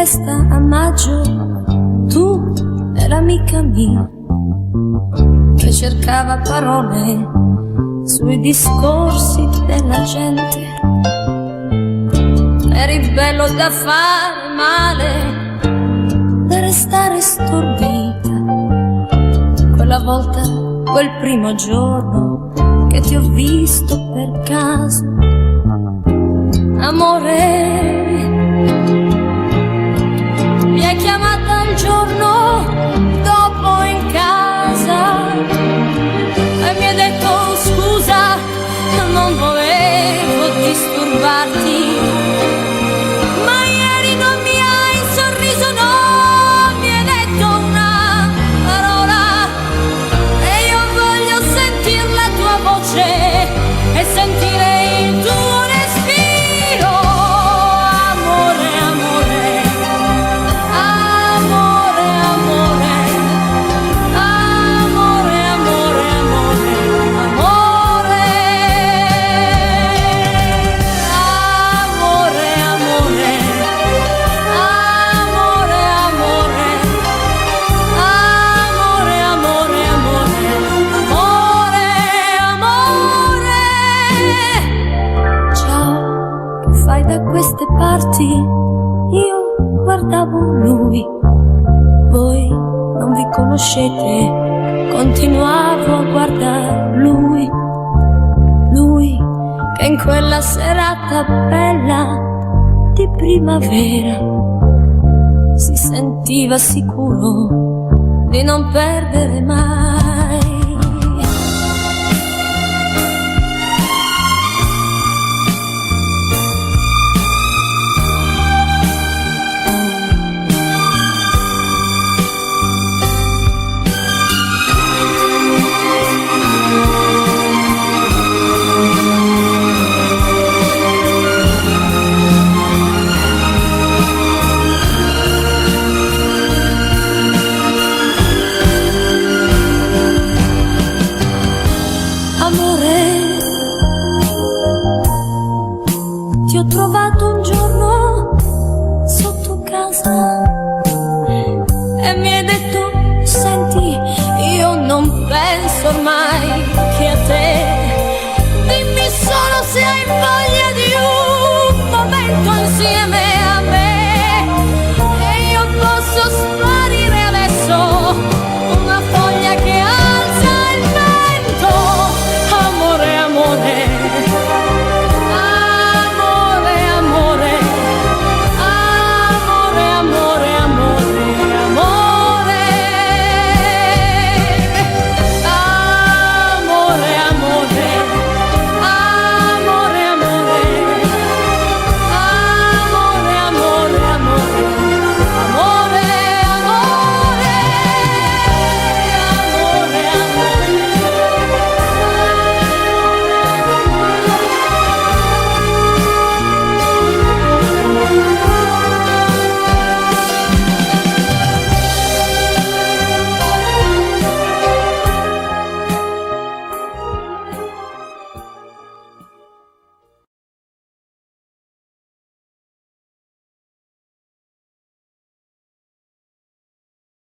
festa a maggio, tu e l'amica mia che cercava parole sui discorsi della gente. Eri bello da fare male, da restare stordita. Quella volta, quel primo giorno che ti ho visto per caso, amore. Mi hai chiamata il giorno dopo in casa e mi hai detto scusa, non volevo disturbarti, ma ieri non mi hai sorriso, no, mi hai detto una parola e io voglio sentire la tua voce e sentire il tuo respiro, amore, amore. Da queste parti io guardavo lui, voi non vi conoscete, continuavo a guardare lui, lui che in quella serata bella di primavera si sentiva sicuro di non perdere mai.